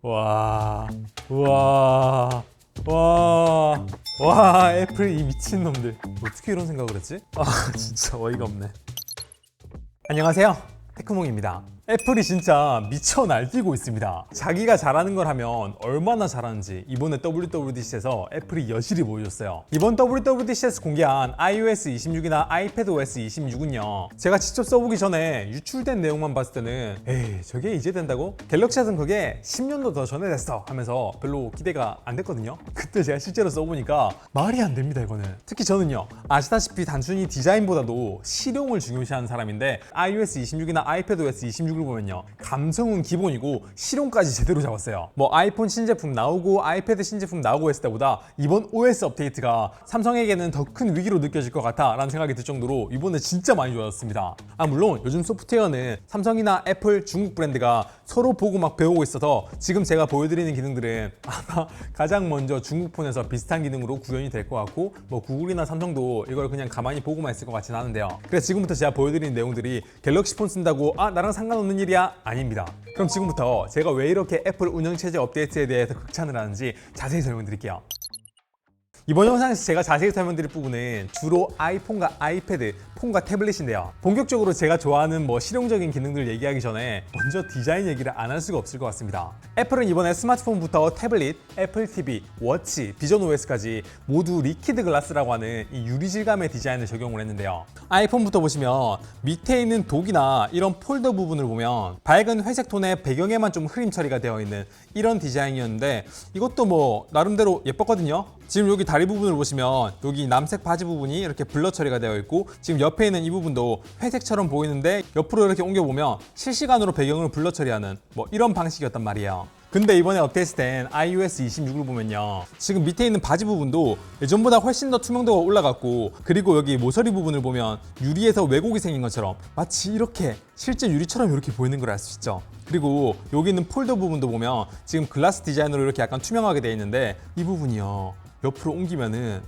와, 와, 와, 와, 애플 이 미친놈들. 어떻게 이런 생각을 했지? 아, 진짜 어이가 없네. 안녕하세요. 테크몽입니다. 애플이 진짜 미쳐 날뛰고 있습니다. 자기가 잘하는 걸 하면 얼마나 잘하는지 이번에 WWDC에서 애플이 여실히 보여줬어요. 이번 WWDC에서 공개한 iOS 26이나 iPadOS 26은요, 제가 직접 써보기 전에 유출된 내용만 봤을 때는 에이, 저게 이제 된다고? 갤럭시에서는 그게 10년도 더 전에 됐어 하면서 별로 기대가 안 됐거든요. 그때 제가 실제로 써보니까 말이 안 됩니다, 이거는. 특히 저는요, 아시다시피 단순히 디자인보다도 실용을 중요시하는 사람인데 iOS 26이나 iPadOS 26을 보면요, 감성은 기본이고 실용까지 제대로 잡았어요. 뭐 아이폰 신제품 나오고 아이패드 신제품 나오고 했을 때보다 이번 OS 업데이트가 삼성에게는 더 큰 위기로 느껴질 것 같아 라는 생각이 들 정도로 이번에 진짜 많이 좋아졌습니다. 물론 요즘 소프트웨어는 삼성이나 애플, 중국 브랜드가 서로 보고 막 배우고 있어서 지금 제가 보여드리는 기능들은 아마 가장 먼저 중국 폰에서 비슷한 기능으로 구현이 될 것 같고, 뭐 구글이나 삼성도 이걸 그냥 가만히 보고만 있을 것 같진 않은데요. 그래서 지금부터 제가 보여드리는 내용들이 갤럭시 폰 쓴다고 나랑 상관없는 일이야? 아닙니다. 그럼 지금부터 제가 왜 이렇게 애플 운영체제 업데이트에 대해서 극찬을 하는지 자세히 설명드릴게요. 이번 영상에서 제가 자세히 설명드릴 부분은 주로 아이폰과 아이패드, 폰과 태블릿인데요. 본격적으로 제가 좋아하는 실용적인 기능들 얘기하기 전에 먼저 디자인 얘기를 안 할 수가 없을 것 같습니다. 애플은 이번에 스마트폰부터 태블릿, 애플 TV, 워치, 비전 OS까지 모두 리퀴드 글라스라고 하는 이 유리 질감의 디자인을 적용을 했는데요. 아이폰부터 보시면 밑에 있는 독이나 이런 폴더 부분을 보면 밝은 회색 톤의 배경에만 좀 흐림 처리가 되어 있는 이런 디자인이었는데, 이것도 나름대로 예뻤거든요. 지금 여기 다리 부분을 보시면 여기 남색 바지 부분이 이렇게 블러 처리가 되어 있고, 지금 옆에 있는 이 부분도 회색처럼 보이는데 옆으로 이렇게 옮겨보면 실시간으로 배경을 블러 처리하는 이런 방식이었단 말이에요. 근데 이번에 업데이트된 iOS 26을 보면요, 지금 밑에 있는 바지 부분도 예전보다 훨씬 더 투명도가 올라갔고, 그리고 여기 모서리 부분을 보면 유리에서 왜곡이 생긴 것처럼 마치 이렇게 실제 유리처럼 이렇게 보이는 걸 알 수 있죠. 그리고 여기 있는 폴더 부분도 보면 지금 글라스 디자인으로 이렇게 약간 투명하게 되어 있는데, 이 부분이요, 옆으로 옮기면은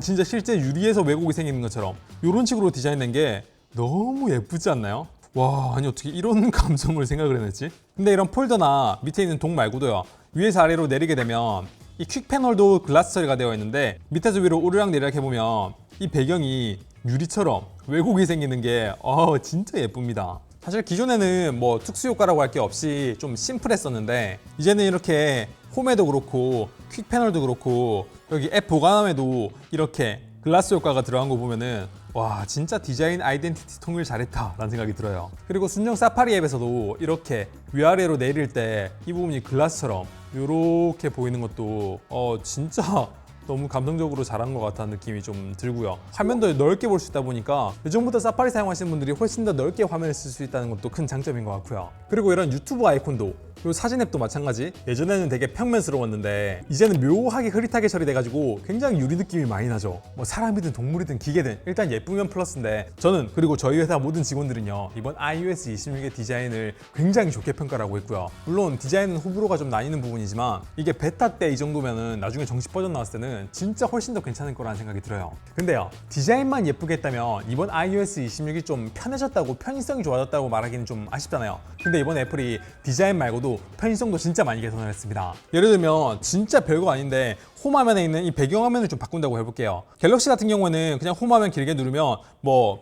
진짜 실제 유리에서 왜곡이 생기는 것처럼 이런 식으로 디자인된 게 너무 예쁘지 않나요? 와, 아니 어떻게 이런 감성을 생각을 해냈지? 근데 이런 폴더나 밑에 있는 독 말고도요, 위에서 아래로 내리게 되면 이 퀵 패널도 글라스 처리가 되어 있는데, 밑에서 위로 오르락내리락 해보면 이 배경이 유리처럼 왜곡이 생기는 게 진짜 예쁩니다. 사실 기존에는 특수 효과라고 할 게 없이 좀 심플했었는데, 이제는 이렇게 홈에도 그렇고 퀵 패널도 그렇고 여기 앱 보관함에도 이렇게 글라스 효과가 들어간 거 보면은 와, 진짜 디자인 아이덴티티 통일 잘했다 라는 생각이 들어요. 그리고 순정 사파리 앱에서도 이렇게 위아래로 내릴 때 이 부분이 글라스처럼 이렇게 보이는 것도 진짜 너무 감성적으로 잘한 것 같다는 느낌이 좀 들고요. 화면도 넓게 볼 수 있다 보니까 예전부터 사파리 사용하시는 분들이 훨씬 더 넓게 화면을 쓸 수 있다는 것도 큰 장점인 것 같고요. 그리고 이런 유튜브 아이콘도, 그리고 사진 앱도 마찬가지. 예전에는 되게 평면스러웠는데 이제는 묘하게 흐릿하게 처리돼가지고 굉장히 유리 느낌이 많이 나죠. 사람이든 동물이든 기계든 일단 예쁘면 플러스인데, 저는 그리고 저희 회사 모든 직원들은요, 이번 iOS 26의 디자인을 굉장히 좋게 평가를 하고 있고요. 물론 디자인은 호불호가 좀 나뉘는 부분이지만 이게 베타 때 이 정도면은 나중에 정식 버전 나왔을 때는 진짜 훨씬 더 괜찮을 거라는 생각이 들어요. 근데요, 디자인만 예쁘게 했다면 이번 iOS 26이 좀 편해졌다고, 편의성이 좋아졌다고 말하기는 좀 아쉽잖아요. 근데 이번 애플이 디자인 말고도 편의성도 진짜 많이 개선을 했습니다. 예를 들면 진짜 별거 아닌데 홈화면에 있는 이 배경화면을 좀 바꾼다고 해볼게요. 갤럭시 같은 경우에는 그냥 홈화면 길게 누르면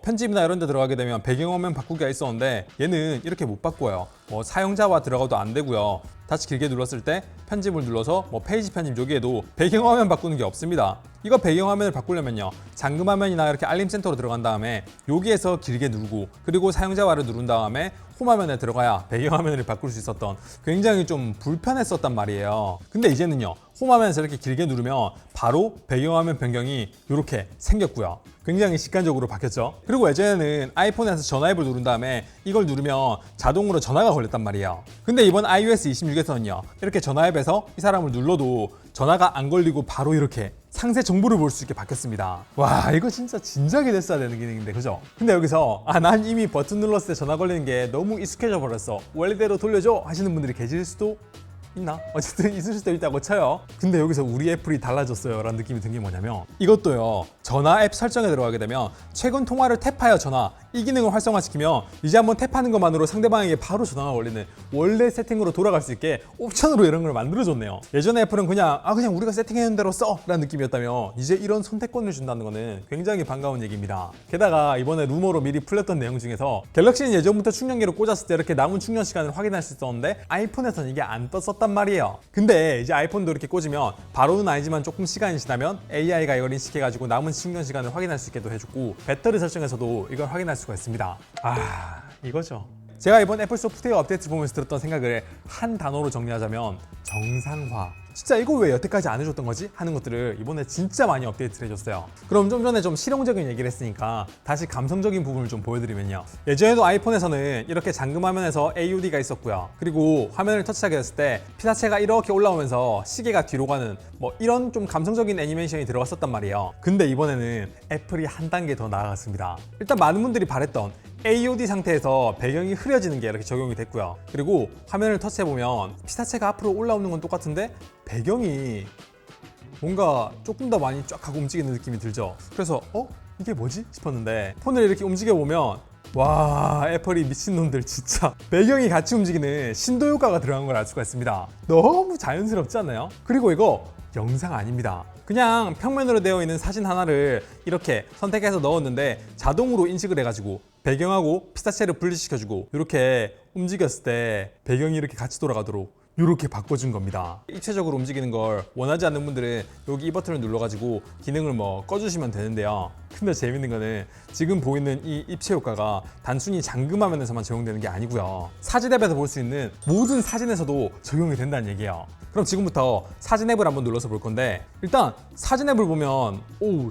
편집이나 이런 데 들어가게 되면 배경화면 바꾸기가 있었는데, 얘는 이렇게 못 바꿔요. 사용자와 들어가도 안 되고요. 다시 길게 눌렀을 때 편집을 눌러서 페이지 편집 여기에도 배경화면 바꾸는 게 없습니다. 이거 배경화면을 바꾸려면요, 잠금화면이나 이렇게 알림센터로 들어간 다음에 여기에서 길게 누르고, 그리고 사용자와를 누른 다음에 홈화면에 들어가야 배경화면을 바꿀 수 있었던, 굉장히 좀 불편했었단 말이에요. 근데 이제는요, 홈화면에서 이렇게 길게 누르면 바로 배경화면 변경이 이렇게 생겼고요. 굉장히 직관적으로 바뀌었죠. 그리고 예전에는 아이폰에서 전화 앱을 누른 다음에 이걸 누르면 자동으로 전화가 걸렸단 말이에요. 근데 이번 iOS 26에서는요, 이렇게 전화 앱에서 이 사람을 눌러도 전화가 안 걸리고 바로 이렇게 상세 정보를 볼 수 있게 바뀌었습니다. 와, 이거 진짜 진작에 됐어야 되는 기능인데, 그죠? 근데 여기서 난 이미 버튼 눌렀을 때 전화 걸리는 게 너무 익숙해져 버렸어, 원래대로 돌려줘 하시는 분들이 계실 수도 있나? 어쨌든 있을 수도 있다고 쳐요. 근데 여기서 우리 애플이 달라졌어요 라는 느낌이 든 게 뭐냐면, 이것도요, 전화 앱 설정에 들어가게 되면 최근 통화를 탭하여 전화, 이 기능을 활성화시키면 이제 한번 탭하는 것만으로 상대방에게 바로 전화가 걸리는 원래 세팅으로 돌아갈 수 있게 옵션으로 이런 걸 만들어줬네요. 예전에 애플은 그냥 우리가 세팅해놓은 대로 써! 라는 느낌이었다면 이제 이런 선택권을 준다는 거는 굉장히 반가운 얘기입니다. 게다가 이번에 루머로 미리 풀렸던 내용 중에서 갤럭시는 예전부터 충전기를 꽂았을 때 이렇게 남은 충전 시간을 확인할 수 있었는데 아이폰에서는 이게 안 떴었단 말이에요. 근데 이제 아이폰도 이렇게 꽂으면 바로는 아니지만 조금 시간이 지나면 AI가 이걸 인식해가지고 남은 충전 시간을 확인할 수 있게도 해주고 배터리 설정에서도 이걸 확인할 수가 있습니다. 이거죠. 제가 이번 애플 소프트웨어 업데이트 보면서 들었던 생각을 한 단어로 정리하자면 정상화. 진짜 이거 왜 여태까지 안 해줬던 거지? 하는 것들을 이번에 진짜 많이 업데이트를 해줬어요. 그럼 좀 전에 좀 실용적인 얘기를 했으니까 다시 감성적인 부분을 좀 보여드리면요. 예전에도 아이폰에서는 이렇게 잠금 화면에서 AUD가 있었고요. 그리고 화면을 터치하게 됐을 때 피사체가 이렇게 올라오면서 시계가 뒤로 가는 뭐 이런 좀 감성적인 애니메이션이 들어갔었단 말이에요. 근데 이번에는 애플이 한 단계 더 나아갔습니다. 일단 많은 분들이 바랬던 AOD 상태에서 배경이 흐려지는 게 이렇게 적용이 됐고요. 그리고 화면을 터치해보면 피사체가 앞으로 올라오는 건 똑같은데 배경이 뭔가 조금 더 많이 쫙 하고 움직이는 느낌이 들죠. 그래서 이게 뭐지? 싶었는데 폰을 이렇게 움직여보면 와, 애플이 미친놈들 진짜 배경이 같이 움직이는 신도 효과가 들어간 걸 알 수가 있습니다. 너무 자연스럽지 않나요? 그리고 이거 영상 아닙니다. 그냥 평면으로 되어 있는 사진 하나를 이렇게 선택해서 넣었는데 자동으로 인식을 해가지고 배경하고 피사체를 분리시켜주고 이렇게 움직였을 때 배경이 이렇게 같이 돌아가도록 이렇게 바꿔준 겁니다. 입체적으로 움직이는 걸 원하지 않는 분들은 여기 이 버튼을 눌러가지고 기능을 꺼주시면 되는데요. 근데 재밌는 거는 지금 보이는 이 입체 효과가 단순히 잠금 화면에서만 적용되는 게 아니고요. 사진 앱에서 볼 수 있는 모든 사진에서도 적용이 된다는 얘기예요. 그럼 지금부터 사진 앱을 한번 눌러서 볼 건데 일단 사진 앱을 보면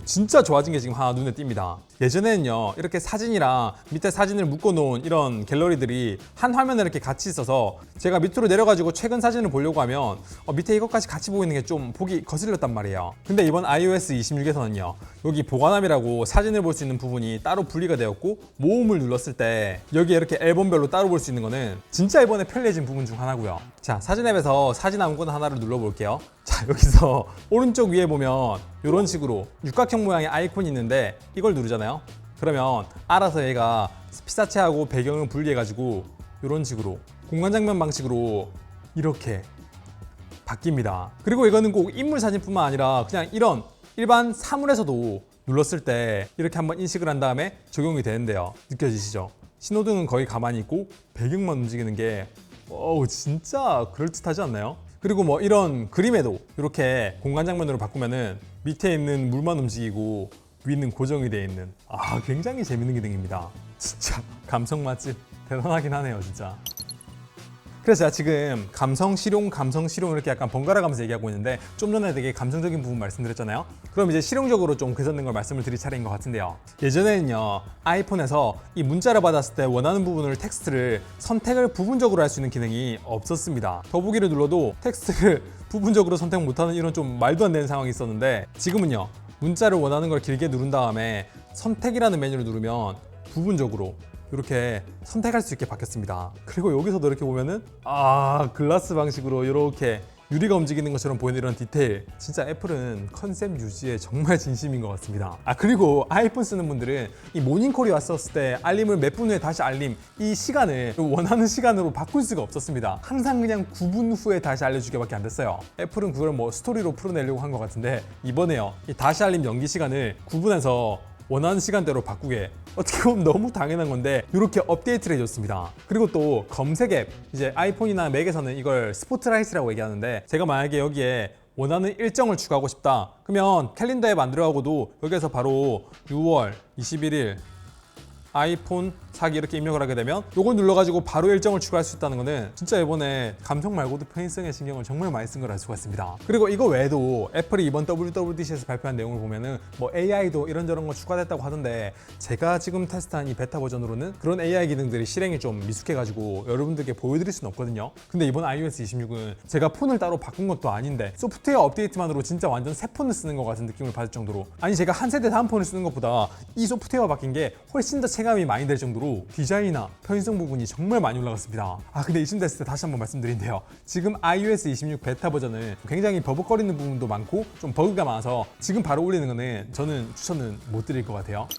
진짜 좋아진 게 지금 하나 눈에 띕니다. 예전에는요 이렇게 사진이랑 밑에 사진을 묶어놓은 이런 갤러리들이 한 화면에 이렇게 같이 있어서 제가 밑으로 내려가지고 최근 사진을 보려고 하면 밑에 이것까지 같이 보이는 게 좀 보기 거슬렸단 말이에요. 근데 이번 iOS 26에서는요 여기 보관함이라고 사진을 볼 수 있는 부분이 따로 분리가 되었고 모음을 눌렀을 때 여기 이렇게 앨범별로 따로 볼 수 있는 거는 진짜 이번에 편리해진 부분 중 하나고요. 자, 사진 앱에서 사진 아무거나 하나를 눌러볼게요. 자, 여기서 오른쪽 위에 보면 이런 식으로 육각형 모양의 아이콘이 있는데 이걸 누르잖아요. 그러면 알아서 얘가 피사체하고 배경을 분리해가지고 이런 식으로 공간 장면 방식으로 이렇게 바뀝니다. 그리고 이거는 꼭 인물 사진뿐만 아니라 그냥 이런 일반 사물에서도 눌렀을 때 이렇게 한번 인식을 한 다음에 적용이 되는데요. 느껴지시죠? 신호등은 거의 가만히 있고 배경만 움직이는 게 진짜 그럴듯하지 않나요? 그리고 이런 그림에도 이렇게 공간 장면으로 바꾸면은 밑에 있는 물만 움직이고 위는 고정이 되어 있는 굉장히 재밌는 기능입니다. 진짜 감성 맛집 대단하긴 하네요, 진짜. 그래서 제가 지금 감성 실용 이렇게 약간 번갈아 가면서 얘기하고 있는데 좀 전에 되게 감성적인 부분 말씀드렸잖아요. 그럼 이제 실용적으로 좀 개선된 걸 말씀을 드릴 차례인 것 같은데요. 예전에는요 아이폰에서 이 문자를 받았을 때 원하는 부분을 텍스트를 선택을 부분적으로 할 수 있는 기능이 없었습니다. 더보기를 눌러도 텍스트를 부분적으로 선택 못하는 이런 좀 말도 안 되는 상황이 있었는데 지금은요 문자를 원하는 걸 길게 누른 다음에 선택이라는 메뉴를 누르면 부분적으로 이렇게 선택할 수 있게 바뀌었습니다. 그리고 여기서도 이렇게 보면은 글라스 방식으로 이렇게 유리가 움직이는 것처럼 보이는 이런 디테일, 진짜 애플은 컨셉 유지에 정말 진심인 것 같습니다. 그리고 아이폰 쓰는 분들은 이 모닝콜이 왔었을 때 알림을 몇 분 후에 다시 알림, 이 시간을 원하는 시간으로 바꿀 수가 없었습니다. 항상 그냥 9분 후에 다시 알려주게 밖에 안 됐어요. 애플은 그걸 스토리로 풀어내려고 한 것 같은데 이번에요 이 다시 알림 연기 시간을 9분에서 원하는 시간대로 바꾸게 어떻게 보면 너무 당연한 건데 이렇게 업데이트를 해줬습니다. 그리고 또 검색 앱, 이제 아이폰이나 맥에서는 이걸 스포트라이트라고 얘기하는데 제가 만약에 여기에 원하는 일정을 추가하고 싶다 그러면 캘린더 앱 안 들어가고도 여기에서 바로 6월 21일 아이폰 사기 이렇게 입력을 하게 되면 이걸 눌러가지고 바로 일정을 추가할 수 있다는 거는 진짜 이번에 감성 말고도 편의성에 신경을 정말 많이 쓴 걸 알 수가 있습니다. 그리고 이거 외에도 애플이 이번 WWDC에서 발표한 내용을 보면은 AI도 이런저런 거 추가됐다고 하던데 제가 지금 테스트한 이 베타 버전으로는 그런 AI 기능들이 실행이 좀 미숙해가지고 여러분들께 보여드릴 수는 없거든요. 근데 이번 iOS 26은 제가 폰을 따로 바꾼 것도 아닌데 소프트웨어 업데이트만으로 진짜 완전 새 폰을 쓰는 것 같은 느낌을 받을 정도로 제가 한 세대 다음 폰을 쓰는 것보다 이 소프트웨어가 바뀐 게 훨씬 더 체감이 많이 될 정도로 디자인이나 편의성 부분이 정말 많이 올라갔습니다. 근데 이쯤 됐을 때 다시 한번 말씀드린대요. 지금 iOS 26 베타 버전은 굉장히 버벅거리는 부분도 많고 좀 버그가 많아서 지금 바로 올리는 거는 저는 추천은 못 드릴 것 같아요.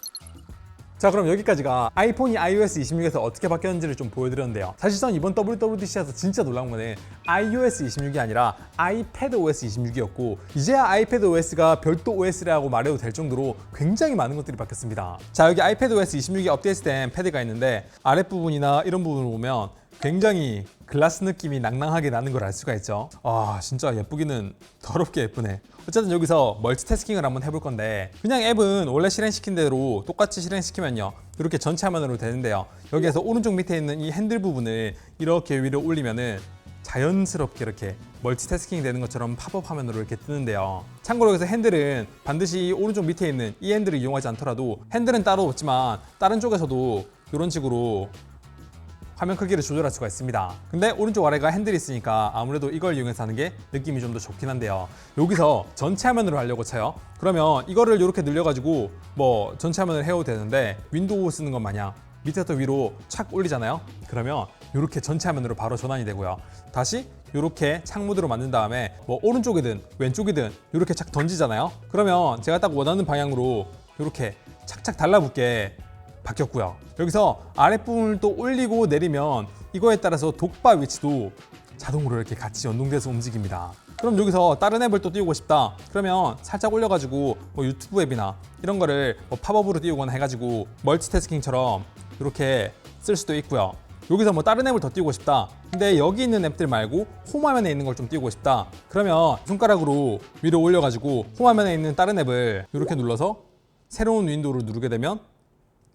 자, 그럼 여기까지가 아이폰이 iOS 26에서 어떻게 바뀌었는지를 좀 보여드렸는데요. 사실 전 이번 WWDC에서 진짜 놀라운 거는 iOS 26이 아니라 iPadOS 26이었고 이제야 iPadOS가 별도 OS라고 말해도 될 정도로 굉장히 많은 것들이 바뀌었습니다. 자, 여기 iPadOS 26이 업데이트된 패드가 있는데 아랫부분이나 이런 부분을 보면 굉장히 글라스 느낌이 낭낭하게 나는 걸 알 수가 있죠. 아, 진짜 예쁘기는 더럽게 예쁘네. 어쨌든 여기서 멀티태스킹을 한번 해볼 건데 그냥 앱은 원래 실행시킨 대로 똑같이 실행시키면요 이렇게 전체 화면으로 되는데요. 여기에서 오른쪽 밑에 있는 이 핸들 부분을 이렇게 위로 올리면은 자연스럽게 이렇게 멀티태스킹 되는 것처럼 팝업 화면으로 이렇게 뜨는데요. 참고로 여기서 핸들은 반드시 오른쪽 밑에 있는 이 핸들을 이용하지 않더라도 핸들은 따로 없지만 다른 쪽에서도 이런 식으로 화면 크기를 조절할 수가 있습니다. 근데 오른쪽 아래가 핸들이 있으니까 아무래도 이걸 이용해서 하는 게 느낌이 좀 더 좋긴 한데요. 여기서 전체 화면으로 하려고 쳐요. 그러면 이거를 이렇게 늘려가지고 뭐 전체 화면을 해도 되는데 윈도우 쓰는 것 마냥 밑에부터 위로 착 올리잖아요. 그러면 이렇게 전체 화면으로 바로 전환이 되고요. 다시 이렇게 창 모드로 만든 다음에 뭐 오른쪽이든 왼쪽이든 이렇게 착 던지잖아요. 그러면 제가 딱 원하는 방향으로 이렇게 착착 달라붙게 바뀌었고요. 여기서 아랫부분을 또 올리고 내리면 이거에 따라서 독바 위치도 자동으로 이렇게 같이 연동돼서 움직입니다. 그럼 여기서 다른 앱을 또 띄우고 싶다. 그러면 살짝 올려가지고 뭐 유튜브 앱이나 이런 거를 뭐 팝업으로 띄우거나 해가지고 멀티태스킹처럼 이렇게 쓸 수도 있고요. 여기서 뭐 다른 앱을 더 띄우고 싶다. 근데 여기 있는 앱들 말고 홈 화면에 있는 걸 좀 띄우고 싶다. 그러면 손가락으로 위로 올려가지고 홈 화면에 있는 다른 앱을 이렇게 눌러서 새로운 윈도우를 누르게 되면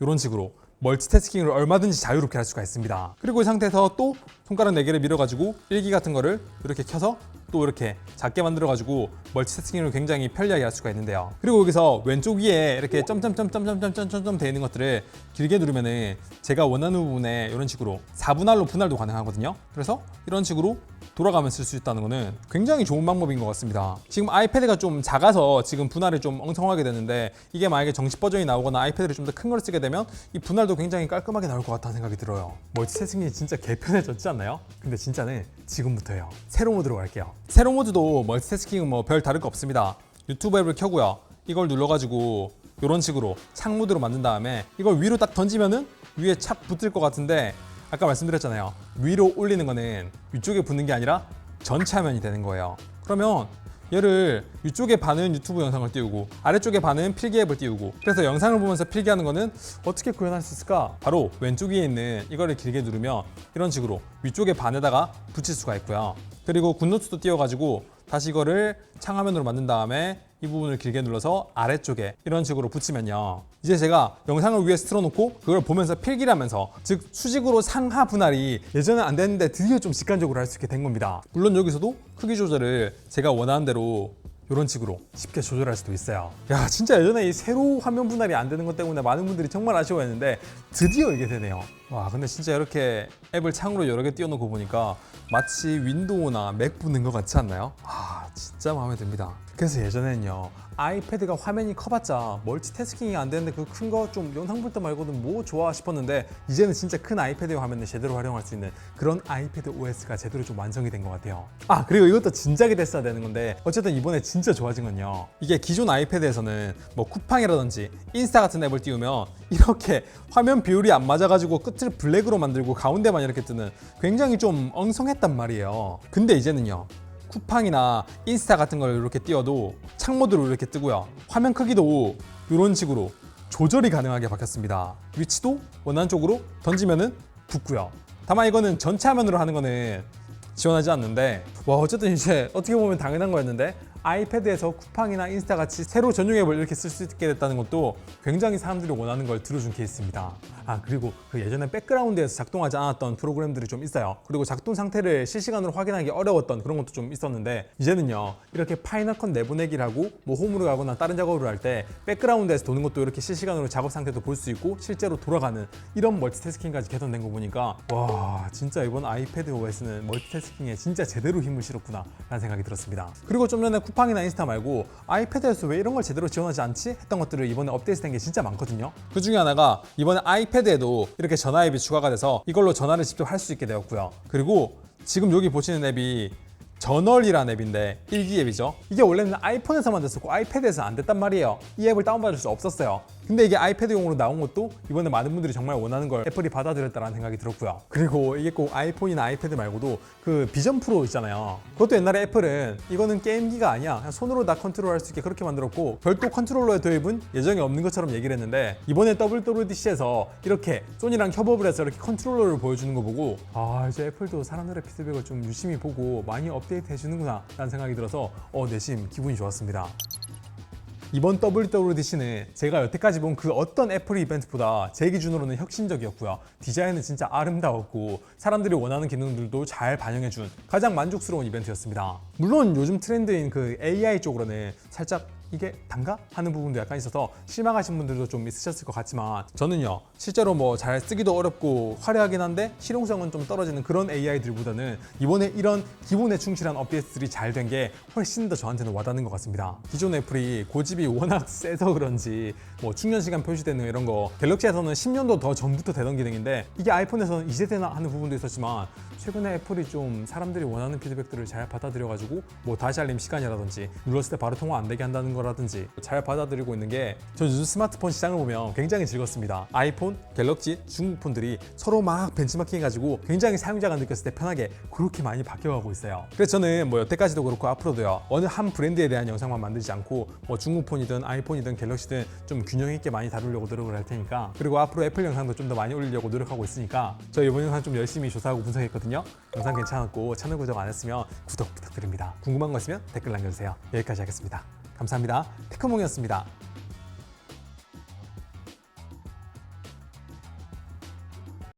이런 식으로 멀티태스킹을 얼마든지 자유롭게 할 수가 있습니다. 그리고 이 상태에서 또 손가락 4개를 밀어가지고 일기 같은 거를 이렇게 켜서 또 이렇게 작게 만들어가지고 멀티태스킹을 굉장히 편리하게 할 수가 있는데요. 그리고 여기서 왼쪽 위에 이렇게 점점점점점점점점 되어 있는 것들을 길게 누르면은 제가 원하는 부분에 이런 식으로 4분할로 분할도 가능하거든요. 그래서 이런 식으로 돌아가면 쓸 수 있다는 거는 굉장히 좋은 방법인 것 같습니다. 지금 아이패드가 좀 작아서 지금 분할이 좀 엉성하게 되는데 이게 만약에 정식 버전이 나오거나 아이패드를 좀 더 큰 걸 쓰게 되면 이 분할도 굉장히 깔끔하게 나올 것 같다는 생각이 들어요. 멀티태스킹이 진짜 개편해졌지 않나요? 근데 진짜는 지금부터예요. 세로 모드로 갈게요. 세로 모드도 멀티태스킹은 뭐 별 다를 거 없습니다. 유튜브 앱을 켜고요. 이걸 눌러가지고 이런 식으로 창 모드로 만든 다음에 이걸 위로 딱 던지면은 위에 착 붙을 것 같은데 아까 말씀드렸잖아요. 위로 올리는 거는 위쪽에 붙는 게 아니라 전체 화면이 되는 거예요. 그러면 얘를 위쪽에 반은 유튜브 영상을 띄우고 아래쪽에 반은 필기 앱을 띄우고 그래서 영상을 보면서 필기하는 거는 어떻게 구현할 수 있을까? 바로 왼쪽 위에 있는 이거를 길게 누르면 이런 식으로 위쪽에 반에다가 붙일 수가 있고요. 그리고 굿노트도 띄워가지고 다시 이거를 창화면으로 만든 다음에 이 부분을 길게 눌러서 아래쪽에 이런 식으로 붙이면요. 이제 제가 영상을 위에 틀어놓고 그걸 보면서 필기를 하면서 즉 수직으로 상하 분할이 예전에 안 됐는데 드디어 좀 직관적으로 할 수 있게 된 겁니다. 물론 여기서도 크기 조절을 제가 원하는 대로 이런 식으로 쉽게 조절할 수도 있어요. 야, 진짜 예전에 이 세로 화면 분할이 안 되는 것 때문에 많은 분들이 정말 아쉬워했는데 드디어 이게 되네요. 와, 근데 진짜 이렇게 앱을 창으로 여러 개 띄워놓고 보니까 마치 윈도우나 맥 붙는 것 같지 않나요? 아, 진짜 마음에 듭니다. 그래서 예전에는요 아이패드가 화면이 커봤자 멀티태스킹이 안 되는데 그 큰 거 좀 영상 볼 때 말고는 뭐 좋아 싶었는데 이제는 진짜 큰 아이패드 화면을 제대로 활용할 수 있는 그런 아이패드 OS가 제대로 좀 완성이 된 것 같아요. 아, 그리고 이것도 진작에 됐어야 되는 건데 어쨌든 이번에 진짜 좋아진 건요, 이게 기존 아이패드에서는 뭐 쿠팡이라든지 인스타 같은 앱을 띄우면 이렇게 화면 비율이 안 맞아가지고 끝을 블랙으로 만들고 가운데만 이렇게 뜨는 굉장히 좀 엉성했단 말이에요. 근데 이제는요 쿠팡이나 인스타 같은 걸 이렇게 띄워도 창모드로 이렇게 뜨고요. 화면 크기도 이런 식으로 조절이 가능하게 바뀌었습니다. 위치도 원하는 쪽으로 던지면은 붙고요. 다만 이거는 전체 화면으로 하는 거는 지원하지 않는데 와, 어쨌든 이제 어떻게 보면 당연한 거였는데 아이패드에서 쿠팡이나 인스타 같이 새로 전용 앱을 이렇게 쓸 수 있게 됐다는 것도 굉장히 사람들이 원하는 걸 들어준 케이스입니다. 아, 그리고 그 예전에 백그라운드에서 작동하지 않았던 프로그램들이 좀 있어요. 그리고 작동 상태를 실시간으로 확인하기 어려웠던 그런 것도 좀 있었는데 이제는요 이렇게 파이널 컷 내보내기를 하고 뭐 홈으로 가거나 다른 작업을 할 때 백그라운드에서 도는 것도 이렇게 실시간으로 작업 상태도 볼 수 있고 실제로 돌아가는 이런 멀티태스킹까지 개선된 거 보니까 와, 진짜 이번 아이패드 OS는 멀티태스킹에 진짜 제대로 힘을 실었구나 라는 생각이 들었습니다. 그리고 좀 전에 쿠팡이나 인스타 말고 아이패드에서 왜 이런 걸 제대로 지원하지 않지? 했던 것들을 이번에 업데이트된 게 진짜 많거든요. 그 중에 하나가 이번에 아이패드에도 이렇게 전화 앱이 추가가 돼서 이걸로 전화를 직접 할 수 있게 되었고요. 그리고 지금 여기 보시는 앱이 저널이라는 앱인데 일기 앱이죠. 이게 원래는 아이폰에서만 됐었고 아이패드에서 안 됐단 말이에요. 이 앱을 다운받을 수 없었어요. 근데 이게 아이패드용으로 나온 것도 이번에 많은 분들이 정말 원하는 걸 애플이 받아들였다라는 생각이 들었고요. 그리고 이게 꼭 아이폰이나 아이패드 말고도 그 비전 프로 있잖아요. 그것도 옛날에 애플은 이거는 게임기가 아니야, 그냥 손으로 다 컨트롤할 수 있게 그렇게 만들었고 별도 컨트롤러의 도입은 예정에 없는 것처럼 얘기를 했는데, 이번에 WWDC에서 이렇게 소니랑 협업을 해서 이렇게 컨트롤러를 보여주는 거 보고 이제 애플도 사람들의 피드백을 좀 유심히 보고 많이 업데이트 해주는구나 라는 생각이 들어서 내심 기분이 좋았습니다. 이번 WWDC는 제가 여태까지 본 그 어떤 애플 이벤트보다 제 기준으로는 혁신적이었고요. 디자인은 진짜 아름다웠고 사람들이 원하는 기능들도 잘 반영해준 가장 만족스러운 이벤트였습니다. 물론 요즘 트렌드인 그 AI 쪽으로는 살짝 이게 단가? 하는 부분도 약간 있어서 실망하신 분들도 좀 있으셨을 것 같지만, 저는요 실제로 뭐 잘 쓰기도 어렵고 화려하긴 한데 실용성은 좀 떨어지는 그런 AI들보다는 이번에 이런 기본에 충실한 업데이트들이 잘 된 게 훨씬 더 저한테는 와닿는 것 같습니다. 기존 애플이 고집이 워낙 세서 그런지 뭐 충전 시간 표시되는 이런 거 갤럭시에서는 10년도 더 전부터 되던 기능인데, 이게 아이폰에서는 이제 되나 하는 부분도 있었지만 최근에 애플이 좀 사람들이 원하는 피드백들을 잘 받아들여가지고 뭐 다시 알림 시간이라든지 눌렀을 때 바로 통화 안 되게 한다는 거라든지 잘 받아들이고 있는 게, 저 요즘 스마트폰 시장을 보면 굉장히 즐겁습니다. 아이폰, 갤럭시, 중국 폰들이 서로 막 벤치마킹 해가지고 굉장히 사용자가 느꼈을 때 편하게 그렇게 많이 바뀌어가고 있어요. 그래서 저는 뭐 여태까지도 그렇고 앞으로도요 어느 한 브랜드에 대한 영상만 만들지 않고 뭐 중국 폰이든 아이폰이든 갤럭시든 좀 균형 있게 많이 다루려고 노력을 할 테니까, 그리고 앞으로 애플 영상도 좀 더 많이 올리려고 노력하고 있으니까 저 이번 영상 좀 열심히 조사하고 분석했거든요. 영상 괜찮았고 채널 고정 안 했으면 구독 부탁드립니다. 궁금한 거 있으면 댓글 남겨주세요. 여기까지 하겠습니다. 감사합니다. 테크몽이었습니다.